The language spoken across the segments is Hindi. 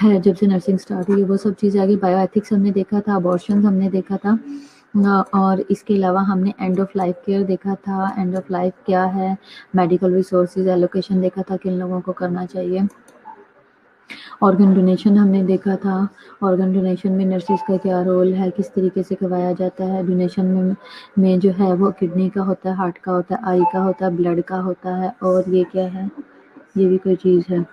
है जब से नर्सिंग स्टार्ट हुई है, वो सब चीज़ें आ गई। बायो एथिक्स हमने देखा था, अबॉर्शंस हमने देखा था, और इसके अलावा हमने एंड ऑफ लाइफ केयर देखा था। एंड ऑफ लाइफ क्या है, मेडिकल रिसोर्सेज एलोकेशन देखा था, किन लोगों को करना चाहिए। ऑर्गन डोनेशन हमने देखा था, ऑर्गन डोनेशन में नर्सिस का क्या रोल है, किस तरीके से करवाया जाता है। डोनेशन में जो है वो किडनी का होता है, हार्ट का होता है, आई का होता है, ब्लड का होता है, और ये क्या है, ये भी कोई चीज़ है।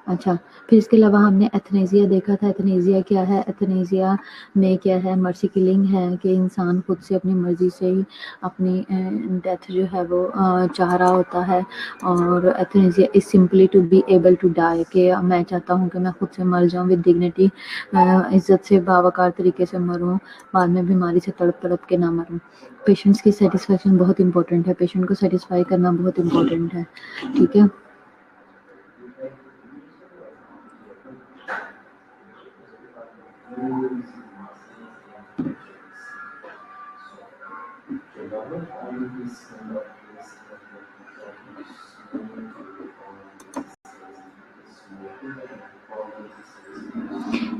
अच्छा, फिर इसके अलावा हमने एथनेसिया देखा था। एथनेसिया क्या है, एथनेसिया में क्या है, मर्सी किलिंग है कि इंसान खुद से अपनी मर्जी से ही अपनी डेथ जो है वो चाह रहा होता है। और euthanasia is simply to be able to die, कि मैं चाहता हूँ कि मैं खुद से मर जाऊँ विद डिग्निटी, इज्जत से बावकार तरीके से मरूँ, बाद में बीमारी से तड़प तड़प के ना मरूँ। पेशेंट्स की सेटिस्फेक्शन बहुत इंपॉर्टेंट है, पेशेंट को सेटिस्फाई करना बहुत इंपॉर्टेंट है, ठीक है।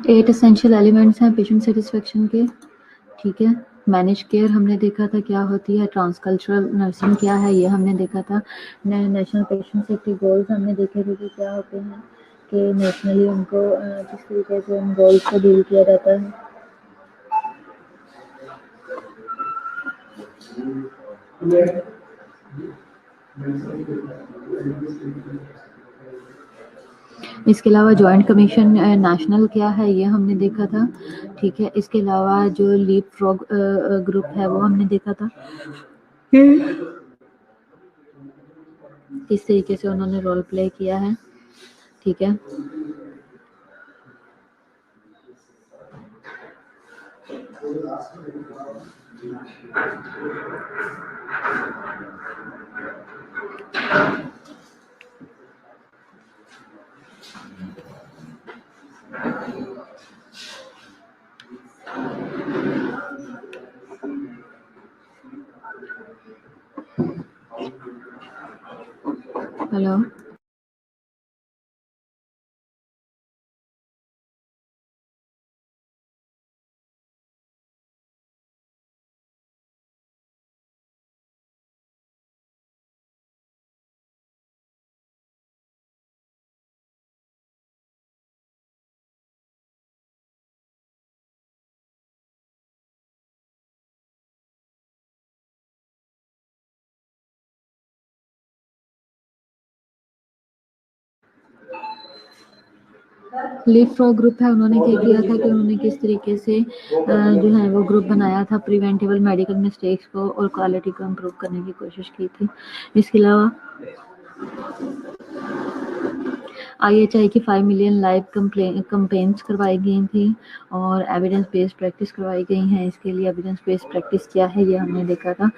एट एसेंशियल एलिमेंट्स हैं पेशेंट सेटिस्फेक्शन के, ठीक है। मैनेज केयर हमने देखा था क्या होती है, ट्रांसकल्चरल नर्सिंग क्या है ये हमने देखा था। नेशनल पेशेंट सेफ्टी गोल्स हमने देखे थे कि क्या होते हैं, कि नेशनली उनको किस तरीके से उन गोल्स को डील किया जाता है। इसके अलावा जॉइंट कमीशन नेशनल क्या है ये हमने देखा था, ठीक है। इसके अलावा जो लीप फ्रॉग ग्रुप है वो हमने देखा था, किस तरीके से उन्होंने रोल प्ले किया है, ठीक है। हेलो, लीप फ्रॉग ग्रुप है, उन्होंने क्या किया था कि उन्होंने किस तरीके से जो है वो ग्रुप बनाया था, प्रिवेंटेबल मेडिकल मिस्टेक्स को और क्वालिटी को इम्प्रूव करने की कोशिश की थी। इसके अलावा IHI की 5 मिलियन लाइव कंपेन्स करवाई गई थी और एविडेंस बेस्ड प्रैक्टिस करवाई गई हैं। इसके लिए एविडेंस बेस्ड प्रैक्टिस क्या है ये हमने देखा था,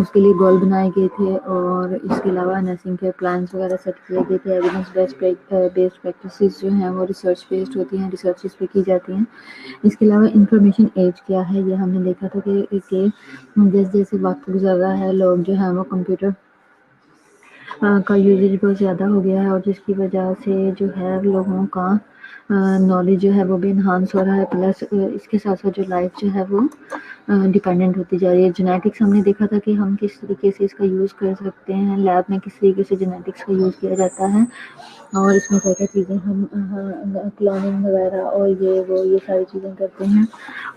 उसके लिए गोल बनाए गए थे, और इसके अलावा नर्सिंग के प्लान्स वगैरह सेट किए गए थे। एविडेंस बेस्ड प्रैक्टिसेस जो हैं वो रिसर्च बेस्ड होती हैं, रिसर्चेस पे की जाती हैं। इसके अलावा इंफॉर्मेशन एज क्या है ये हमने देखा था कि जैसे जैसे वक्त गुजर रहा है, लोग जो हैं वो कंप्यूटर का यूजेज बहुत ज़्यादा हो गया है, और जिसकी वजह से जो है लोगों का नॉलेज जो है वो भी इन्हांस हो रहा है, प्लस इसके साथ साथ जो लाइफ जो है वो डिपेंडेंट होती जा रही है। जेनेटिक्स हमने देखा था कि हम किस तरीके से इसका यूज़ कर सकते हैं, लैब में किस तरीके से जेनेटिक्स का यूज़ किया जाता है, और इसमें क्या क्या चीज़ें हम क्लोनिंग वगैरह और ये सारी चीज़ें करते हैं।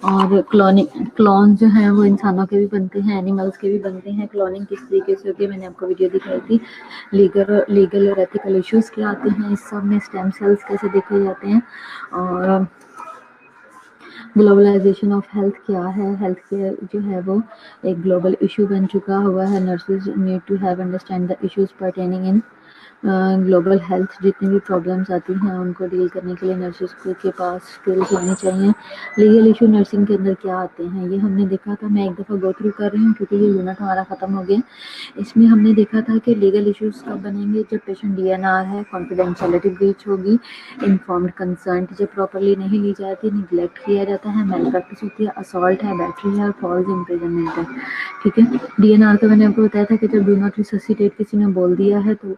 और क्लोन जो हैं वो इंसानों के भी बनते हैं, एनिमल्स के भी बनते हैं। क्लोनिंग किस तरीके से होती है मैंने आपको वीडियो दिखाई थी। लीगल और एथिकल इश्यूज़ क्या आते हैं इस सब में, स्टेम सेल्स कैसे देखे जाते हैं, और ग्लोबलाइजेशन ऑफ हेल्थ क्या है। हेल्थ केयर जो है वो एक ग्लोबल इशू बन चुका हुआ है। Nurses need to have understand the issues pertaining in global health. जितनी भी प्रॉब्लम्स आती हैं उनको डील करने के लिए नर्सेज के पास स्किल्स होनी चाहिए। लीगल इशू नर्सिंग के अंदर क्या आते हैं ये हमने देखा था। मैं एक दफ़ा गो थ्रू कर रही हूँ क्योंकि ये यूनिट हमारा ख़त्म हो गया। इसमें हमने देखा था कि लीगल इश्यूज़ कब बनेंगे, जब पेशेंट DNR है, कॉन्फिडेंशियलिटी ब्रीच होगी, इन्फॉर्म्ड कंसेंट जब प्रॉपरली नहीं ली जाती, निगलेक्ट किया जाता है, मैल प्रैक्टिस होती है, असॉल्ट है, बैटरी है, और फॉल्स इम्प्रिजनमेंट है, ठीक है। DNR का मैंने आपको बताया था कि जब डू नॉट रिससिटेट किसी ने बोल दिया है तो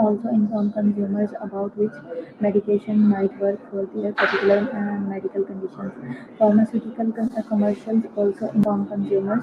also inform consumers about which medication might work for their particular medical conditions. Pharmaceutical commercials also inform consumers.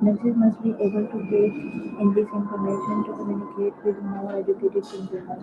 nurses must be able to get in this information to communicate with more educated consumers.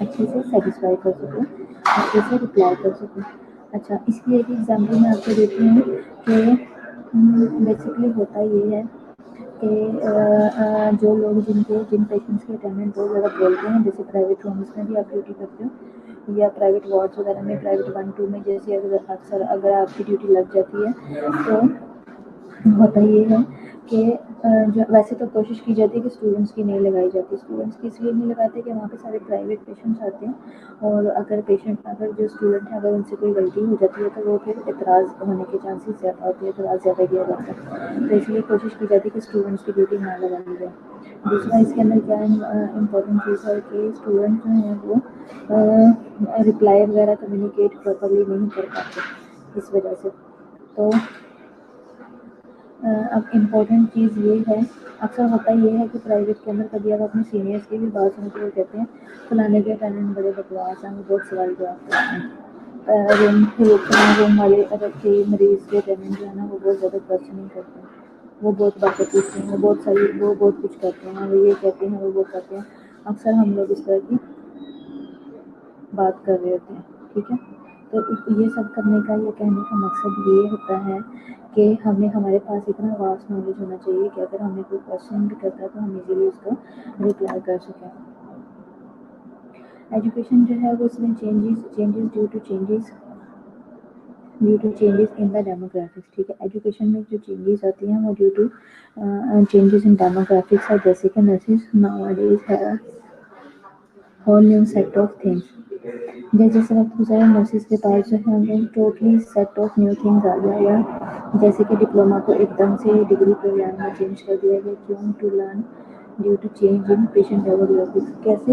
अच्छे से सेटिस्फाई कर सकूँ, अच्छे से रिप्लाई कर सकूँ। अच्छा, इसकी एक एग्ज़ाम्पल मैं आपको देती हूँ कि बेसिकली होता ये है कि जो लोग जिन पेशेंट्स के अटेंडेंट बहुत ज़्यादा बोलते हैं, जैसे प्राइवेट रूम्स में भी आप ड्यूटी करते हो या प्राइवेट वार्ड्स वगैरह में, प्राइवेट 1-2 में, जैसे अगर आपकी ड्यूटी लग जाती है तो होता ये है कि वैसे तो कोशिश की जाती है कि स्टूडेंट्स की नहीं लगाई जाती। स्टूडेंट्स की इसलिए नहीं लगाते कि वहाँ पे सारे प्राइवेट पेशेंट्स आते हैं और अगर जो स्टूडेंट है अगर उनसे कोई गलती हो जाती है तो वो फिर एतराज़ होने के चांसेस ज़्यादा होते हैं, एतराज़ ज़्यादा किया जाता है। तो इसलिए कोशिश की जाती है कि स्टूडेंट्स की ड्यूटी ना लगाई जाए। दूसरा इसके अंदर क्या इम्पोर्टेंट चीज़ है कि स्टूडेंट जो हैं वो रिप्लाई वगैरह कम्युनिकेट प्रॉपरली नहीं कर पाते इस वजह से। तो अब इम्पोर्टेंट चीज़ ये है, अक्सर होता ये है कि प्राइवेट के अंदर कभी आप अपने सीनियर्स की भी बात सुनो तो वो कहते हैं फलाने के अटेंडेंट बड़े बकवास हैं, वो बहुत सवाल जवाब करते हैं। रूम वाले अगर के मरीज़ के अटेंडेंट जो है ना वो बहुत ज़्यादा क्वेश्चनिंग करते हैं, वो बहुत बातें पूछते हैं, वो बहुत कुछ करते हैं, वो ये कहते हैं, वो करते हैं। अक्सर हम लोग इस तरह की बात कर रहे होते हैं, ठीक है। तो ये सब करने का या कहने का मकसद ये होता है कि हमारे पास इतना वास्ट नॉलेज होना चाहिए कि अगर हमें कोई क्वेश्चन भी करता है तो हम इजीली उसको रिप्लाई कर सकें। एजुकेशन जो है वो इसमें changes due to changes in the demographics, ठीक है। एजुकेशन में जो चेंजेस आती हैं वो due to changes in demographics है, जैसे कि नर्सिस नाउअडेज है whole new set of things. जैसे वक्त गुजारा नर्सिस के पास जो है वो totally set of new things आ गया है, जैसे कि डिप्लोमा को एकदम से डिग्री प्रोग्राम में चेंज कर दिया गया। क्यों? To learn due to change in patient demographics. कैसे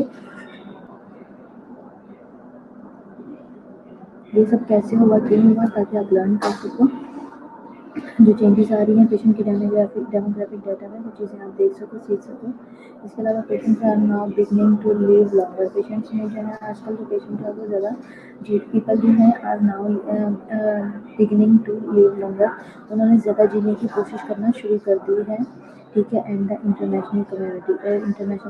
ये सब कैसे हुआ, क्यों हुआ? ताकि आप लर्न कर सको जो चेंजेस आ रही हैं पेशेंट की डेमोग्राफिक डाटा में, वो चीज़ें आप देख सको, सीख सको। इसके अलावा patients are now beginning to live longer. Patients में जो है आजकल जो पेशेंट है वो ज़्यादा पीपल जो हैं are now beginning to live longer, उन्होंने ज़्यादा जीने की कोशिश करना शुरू कर दी है, ठीक है। एंड द इंटरनेशनल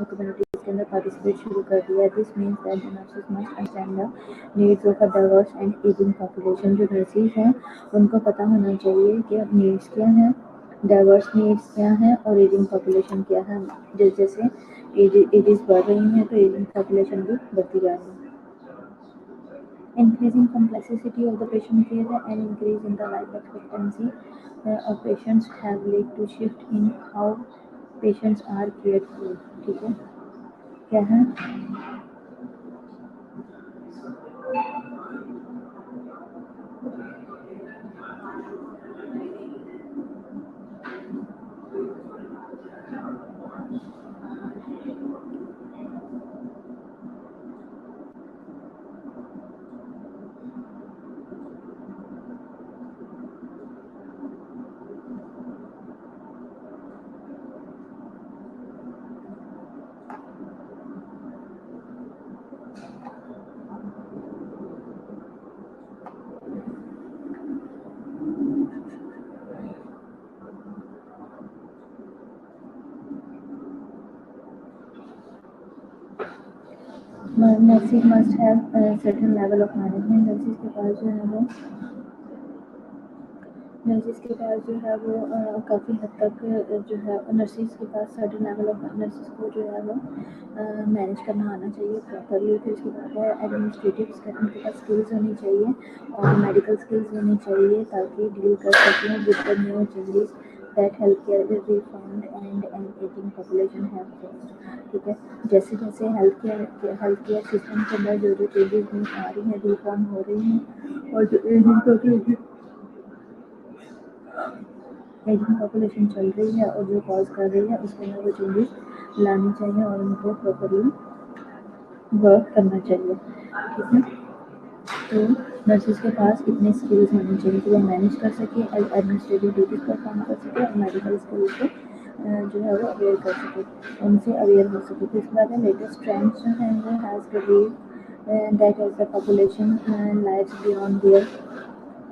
कम्युनिटी इसके अंदर पार्टिसिपेट शुरू कर दिया है। This means that the nurses must understand the needs of a diverse and ageing population. जो नर्सेज हैं उनको पता होना चाहिए कि अब नीड्स क्या हैं, डाइवर्स नीड्स क्या हैं और एजिंग पॉपुलेशन क्या है। जैसे जैसे एजेस बढ़ रही हैं तो एजिंग पॉपुलेशन भी बढ़ती जा रही है। Increasing complexity of the patient care and increase in the life expectancy of patients have led to shift in how patients are cared for, ठीक है। क्या है? Nursing must have certain level of management. Nurses के पास जो है वो काफ़ी हद तक जो है नर्सिस के पास सर्टेन लेवल ऑफ नर्सिस को जो है वो मैनेज करना आना चाहिए प्रॉपरली। फिर उसके बाद है एडमिनिस्ट्रेटिव, उनके पास स्किल्स होनी चाहिए और मेडिकल स्किल्स होनी चाहिए ताकि डील कर सकें with the new changes that health care is reformed and an aging population have faced, ठीक है। जैसे जैसे हेल्थ केयर सिस्टम के अंदर जो चेंजेस आ रही हैं, रिफॉर्म हो रही हैं और जो एजिंग पॉपुलेशन चल रही है और जो कॉज कर रही है उसके अंदर वो चेंजेस लानी चाहिए और उनको प्रॉपरली वर्क करना चाहिए, ठीक है। तो नर्सिस के पास इतने स्किल्स होने चाहिए कि वो मैनेज कर सके, एडमिनिस्ट्रेटिव ड्यूटीज परफॉर्म कर सके और मेडिकल स्किल्स को जो है वो अवेयर कर सके, उनसे अवेयर हो सके। तो इसके बाद लेटेस्ट ट्रेंड्स जो हैं वो has believe that as the population lives beyond their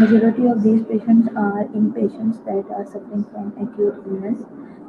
Majority of these patients are inpatients that are suffering from acute illness.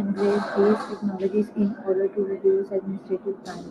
embrace these technologies in order to reduce administrative time.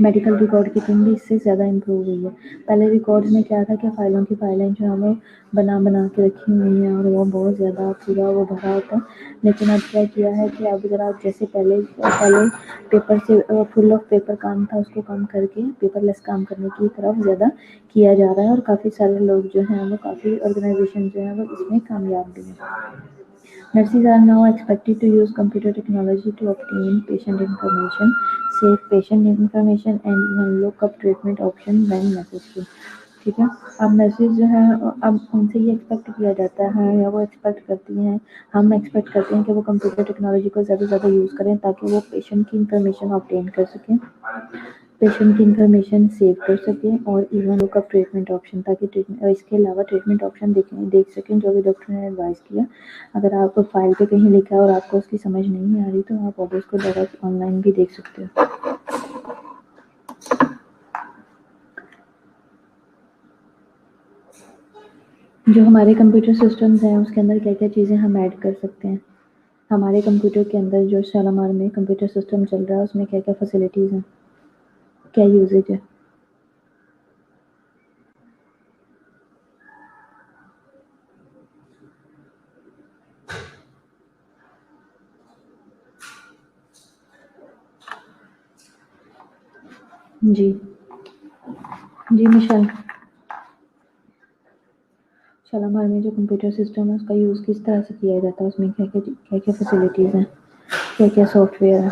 Medical record keeping भी इससे ज़्यादा इम्प्रूव हुई है। पहले रिकॉर्ड्स में क्या था कि फ़ाइलों की फ़ाइलें जो हैं वो बना के रखी हुई हैं और वो बहुत ज़्यादा पूरा वो भरा होता है। लेकिन अब क्या किया है कि अब अगर आप जैसे पहले पेपर से फुल ऑफ पेपर काम था, उसको कम करके पेपरलेस काम करने की तरफ ज़्यादा किया जा रहा है और काफ़ी सारे लोग जो हैं वो काफ़ी ऑर्गेनाइजेशन जो है वो इसमें कामयाब भी हैं। Nurses are now expected to use computer technology to obtain patient information, save patient information and even look up treatment options when necessary. ठीक है। अब नर्सेज जो है अब उनसे ये एक्सपेक्ट किया जाता है या वो एक्सपेक्ट करती हैं, हम एक्सपेक्ट करते हैं कि वो कंप्यूटर टेक्नोलॉजी को ज़्यादा से ज़्यादा यूज़ करें ताकि वो पेशेंट की इंफॉर्मेशन ऑब्टेन कर सकें, पेशेंट की इंफॉर्मेशन सेव कर सकें और इवन लुकअप ट्रीटमेंट ऑप्शन ताकि इसके अलावा ट्रीटमेंट ऑप्शन देख सकें जो भी डॉक्टर ने एडवाइस किया। अगर आप फाइल पे कहीं लिखा है और आपको उसकी समझ नहीं आ रही तो आप और उसको डायरेक्ट ऑनलाइन भी देख सकते हो। जो हमारे कंप्यूटर सिस्टम्स हैं उसके अंदर क्या क्या चीज़ें हम ऐड कर सकते हैं। हमारे कंप्यूटर के अंदर जो शालामार में कंप्यूटर सिस्टम चल रहा है उसमें क्या क्या फैसिलिटीज़ हैं, क्या यूजेज है। जी जी मिशाल, शालामार में जो कंप्यूटर सिस्टम है उसका यूज़ किस तरह से किया जाता है, उसमें क्या क्या फैसिलिटीज़ हैं, क्या क्या सॉफ्टवेयर है।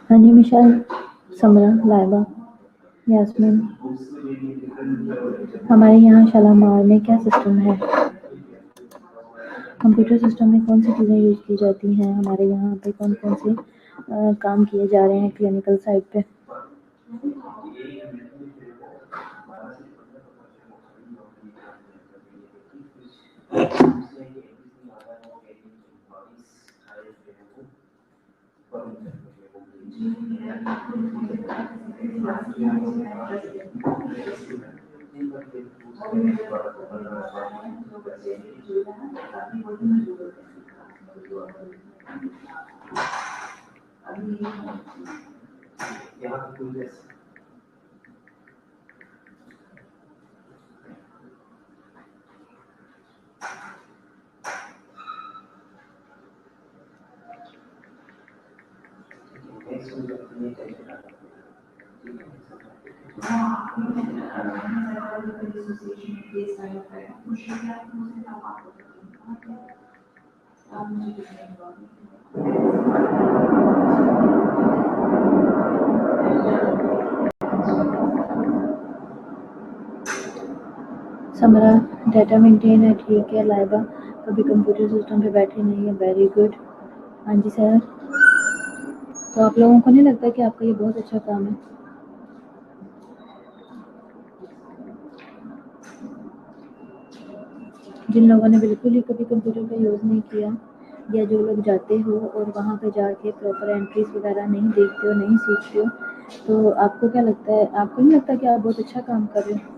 हाँ जी मिशाल, समरा, लाइबा, यास्मीन, हमारे यहाँ शालामार में क्या सिस्टम है, कंप्यूटर सिस्टम में कौन सी चीज़ें यूज़ की जाती हैं, हमारे यहाँ पे कौन कौन से काम किए जा रहे हैं क्लिनिकल साइड पे। समरा, डाटा मेंटेन है, ठीक है। लाइबा, कभी कंप्यूटर सिस्टम पे बैठे नहीं है, वेरी गुड। हाँ जी सर, तो आप लोगों को नहीं लगता कि आपका ये बहुत अच्छा काम है। जिन लोगों ने बिल्कुल ही कभी कंप्यूटर का यूज़ नहीं किया या जो लोग जाते हो और वहाँ पे जाके प्रॉपर एंट्रीज वगैरह नहीं देखते हो, नहीं सीखते हो, तो आपको क्या लगता है, आपको नहीं लगता कि आप बहुत अच्छा काम कर रहे हो।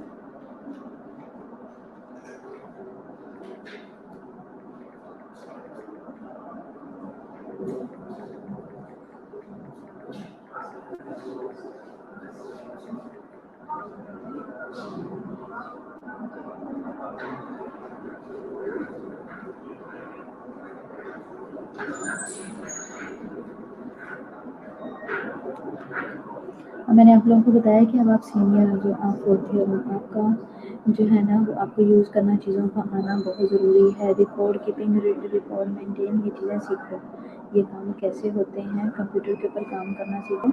मैंने आप लोगों को बताया कि अब आप सीनियर हो, जो आप फोर्थ ईयर हो, आपका जो है ना वो आपको यूज़ करना, चीज़ों का आना बहुत ज़रूरी है। रिकॉर्ड कीपिंग, रिकॉर्ड मेंटेन, ये चीज़ें सीखो, ये काम कैसे होते हैं, कंप्यूटर के ऊपर काम करना सीखो।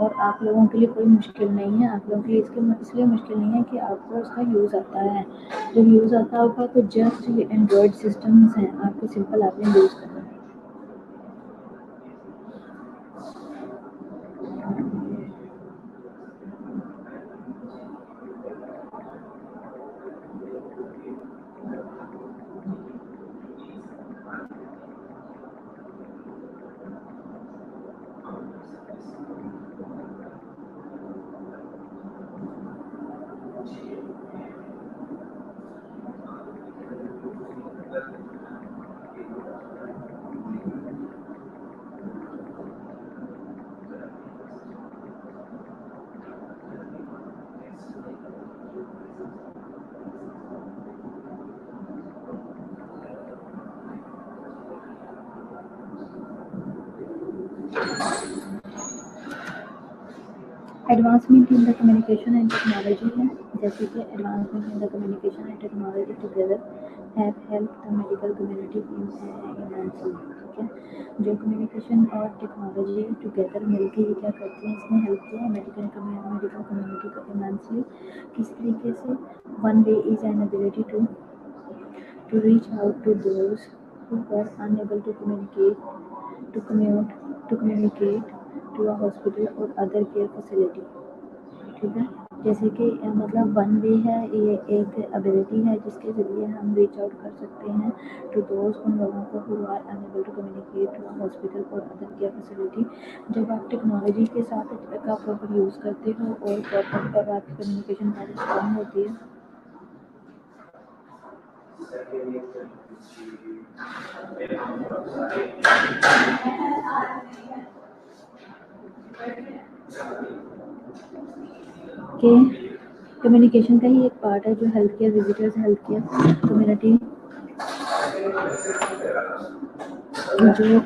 और आप लोगों के लिए कोई मुश्किल नहीं है, आप लोगों के लिए इसलिए मुश्किल नहीं है कि आपको उसका यूज़ आता है। जब यूज़ आता होगा तो जस्ट ये एंड्रॉयड सिस्टम्स हैं, आपको सिंपल आपने यूज़ करना है। Advancement in the communication and technology है, जैसे कि advancement in the communication and technology together have help the medical community immensely, ठीक है। जो कम्युनिकेशन और टेक्नोलॉजी टुगेदर मिलकर ये क्या करती हैं, इसने हेल्प किया है मेडिकल कम्युनिटी को इमेंसली। किस तरीके से? One way is an ability to reach out to those who were unable to communicate, to commute, to communicate to a hospital or other care facility, ठीक है। जैसे कि मतलब वन वे है, ये एक एबिलिटी है जिसके ज़रिए हम रीच आउट कर सकते हैं टू दोज, उन लोगों को who are unable to communicate to a hospital और अदर केयर फैसिलिटी। जब आप टेक्नोलॉजी के साथ का प्रॉपर यूज़ करते हो और प्रॉपर और आपकी कम्युनिकेशन बहुत स्ट्रॉन्ग होती है, कि कम्युनिकेशन का ही एक पार्ट है जो health care visitors, health care community, जो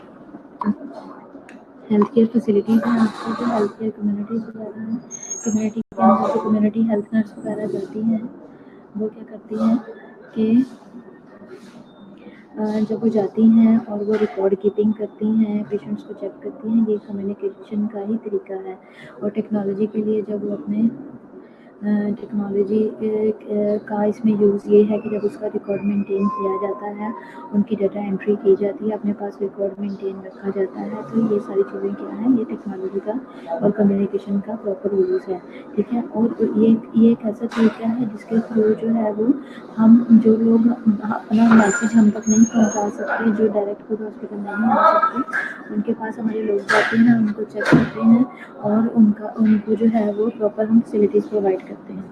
हेल्थ केयर फैसिलिटीज़ हैं, आपकी जो हेल्थ केयर कम्युनिटीज़ वगैरह हैं, कम्युनिटी के अंदर जो कम्युनिटी हेल्थ नर्स वगैरह करती हैं, वो क्या करती हैं कि जब वो जाती हैं और वो रिकॉर्ड कीपिंग करती हैं, पेशेंट्स को चेक करती हैं, ये कम्युनिकेशन का ही तरीका है। और टेक्नोलॉजी के लिए जब वो अपने टेक्नोलॉजी का इसमें यूज़ ये है कि जब उसका रिकॉर्ड मेंटेन किया जाता है, उनकी डाटा एंट्री की जाती है, अपने पास रिकॉर्ड मेंटेन रखा जाता है, तो ये सारी चीज़ें क्या हैं, ये टेक्नोलॉजी का और कम्युनिकेशन का प्रॉपर यूज़ है, ठीक है। और ये एक ऐसा तरीका है जिसके थ्रू जो है वो हम जो लोग अपना मैसेज हम तक नहीं पहुंचा सकते, जो डायरेक्ट खुद हॉस्पिटल नहीं आ सकते, उनके पास हमारे लोग जाते हैं, उनको चेक करते हैं और उनको जो है वो प्रॉपर हम फैसिलिटीज़ प्रोवाइड करते हैं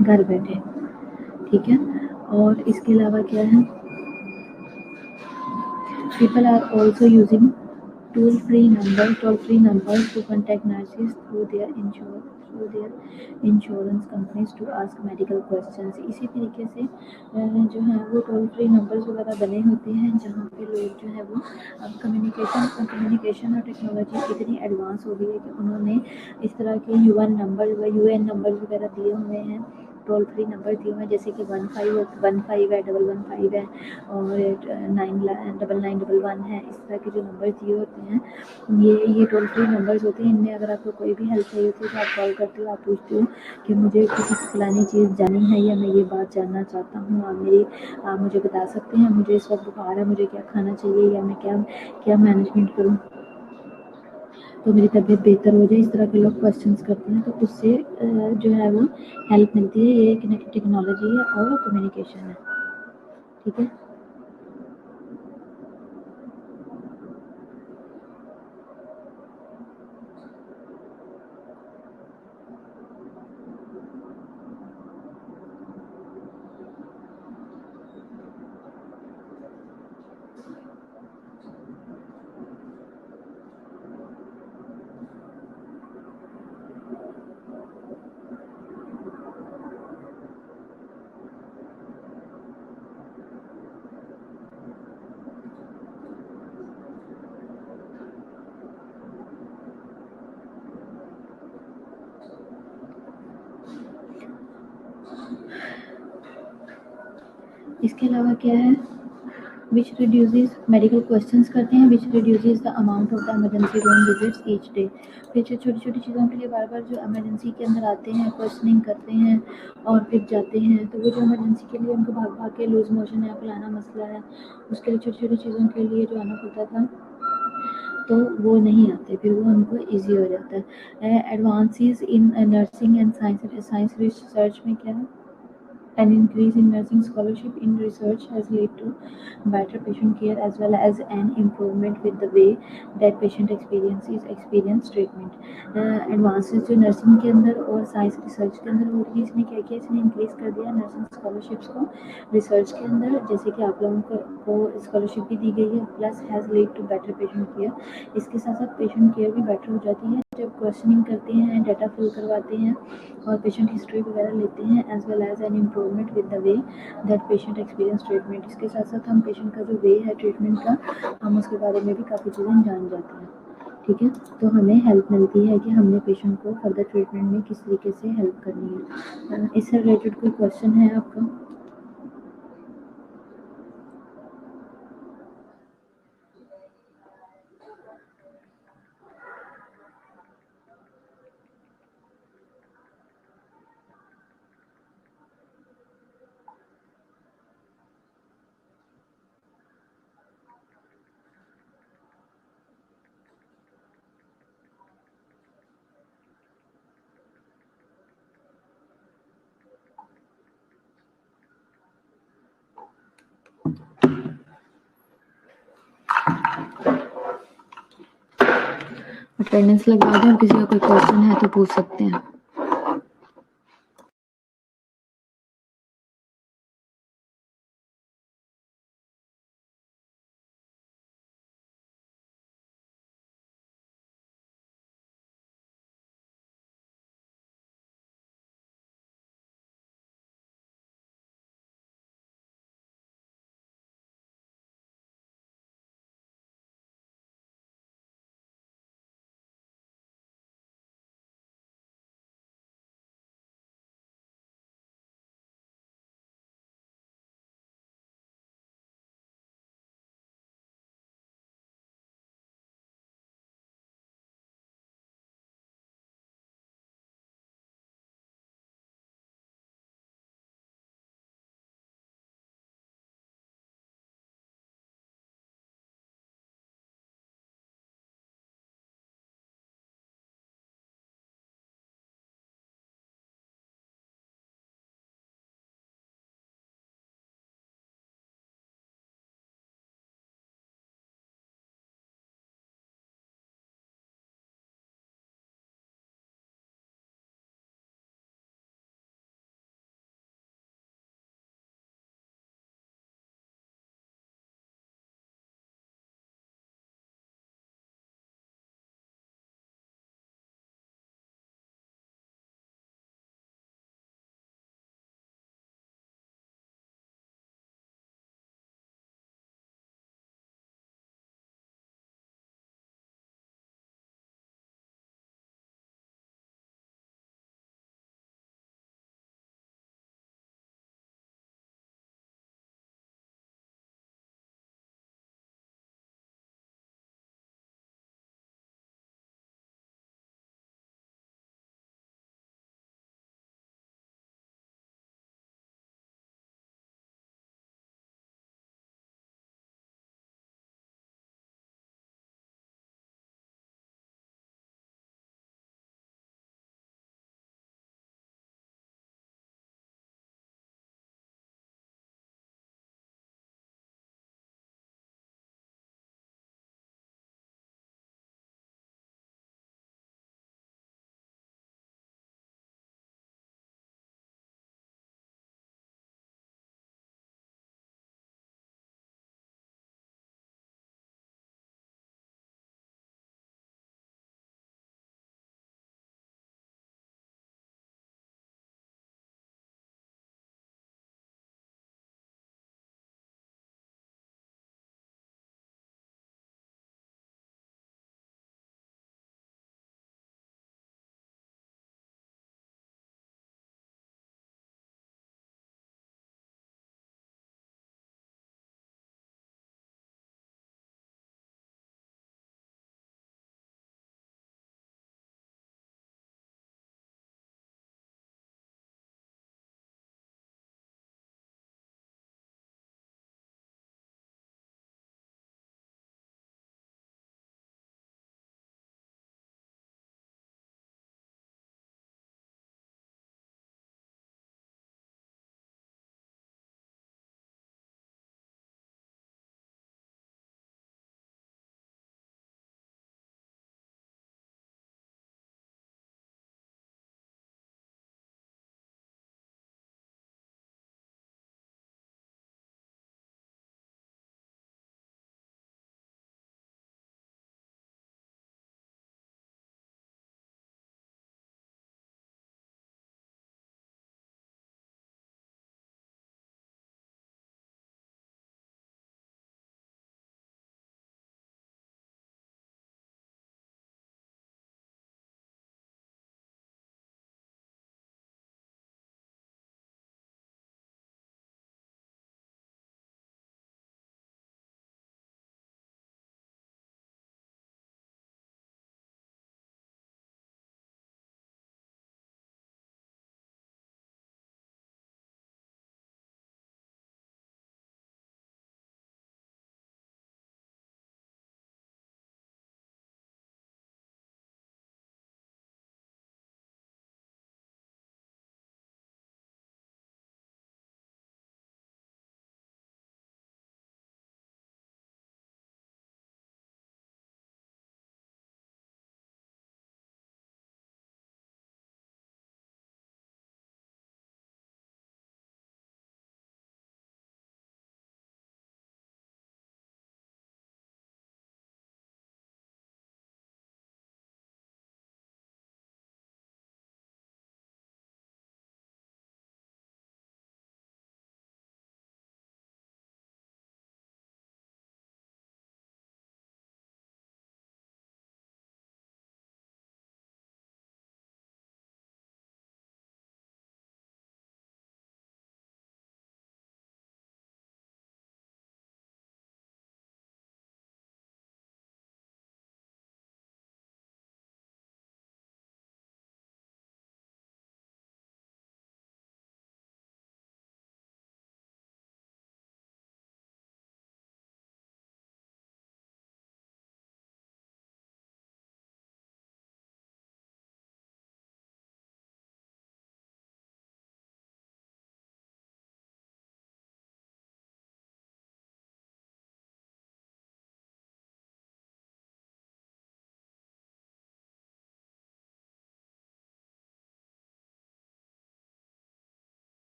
घर बैठे, ठीक है। और इसके अलावा क्या है, people are also using toll-free numbers to contact nurses through their insurance companies to ask medical questions। इसी तरीके से जो है वो टोल फ्री नंबर्स वगैरह बने होते हैं जहाँ पे लोग जो है वो अब कम्युनिकेशन और टेक्नोलॉजी इतनी एडवांस हो गई है कि उन्होंने इस तरह के यूएन नंबर वगैरह दिए हुए हैं, टोल फ्री नंबर दिए हुए हैं, जैसे कि 15 है, 115 है और 9911 है। इस तरह के जो नंबर दिए होते हैं, ये टोल फ्री नंबर्स होते हैं। इनमें अगर आपको कोई भी हेल्प चाहिए होती है तो आप कॉल करते हो, आप पूछते हो कि मुझे किसी फलानी चीज़ जानी है या मैं ये बात जानना चाहता हूँ, आप मुझे बता सकते हैं, मुझे इस वक्त बुखार है, मुझे क्या खाना चाहिए या मैं क्या मैनेजमेंट करूँ तो मेरी तबीयत बेहतर हो जाए। इस तरह के लोग क्वेश्चंस करते हैं, तो उससे जो है वो हेल्प मिलती है। ये एक टेक्नोलॉजी है और कम्युनिकेशन है, ठीक है। इसके अलावा क्या है, विच रिड्यूसेस मेडिकल क्वेश्चंस करते हैं, which reduces the amount of the emergency room visits each day. फिर छोटी छोटी चीज़ों के लिए बार बार जो इमरजेंसी के अंदर आते हैं, क्वेश्चनिंग करते हैं और फिर जाते हैं, तो वो जो इमरजेंसी के लिए उनको भाग भाग के लूज मोशन है, फलाना मसला है, उसके लिए छोटी छोटी चीज़ों के लिए जो आना पड़ता था, तो वो नहीं आते, फिर वो उनको ईजी हो जाता है। Advances in nursing and science research में क्या है, An increase in nursing scholarship in research has led to better patient care as well as an improvement with the way that patient experience treatment. Advances जो नर्सिंग के अंदर और साइंस रिसर्च के अंदर हो रही है, इसने क्या किया, इसने इंक्रीज कर दिया नर्सिंग स्कॉलरशिप्स को रिसर्च के अंदर, जैसे कि आप लोगों को स्कॉलरशिप भी दी गई है, plus has lead to better patient care. इसके साथ साथ पेशेंट केयर भी बेटर हो जाती है जब क्वेश्चनिंग करते हैं, डाटा फिल करवाते हैं और पेशेंट हिस्ट्री वगैरह लेते हैं, as well as an improvement with the way that patient experience treatment. इसके साथ साथ हम पेशेंट का जो वे है ट्रीटमेंट का, हम उसके बारे में भी काफ़ी चीज़ें जान जाते हैं। ठीक है, तो हमें हेल्प मिलती है कि हमने पेशेंट को फर्दर ट्रीटमेंट में किस तरीके से हेल्प करनी है। इससे रिलेटेड कोई क्वेश्चन है आपका? अटेंडेंस लगा दें और किसी का कोई क्वेश्चन है तो पूछ सकते हैं।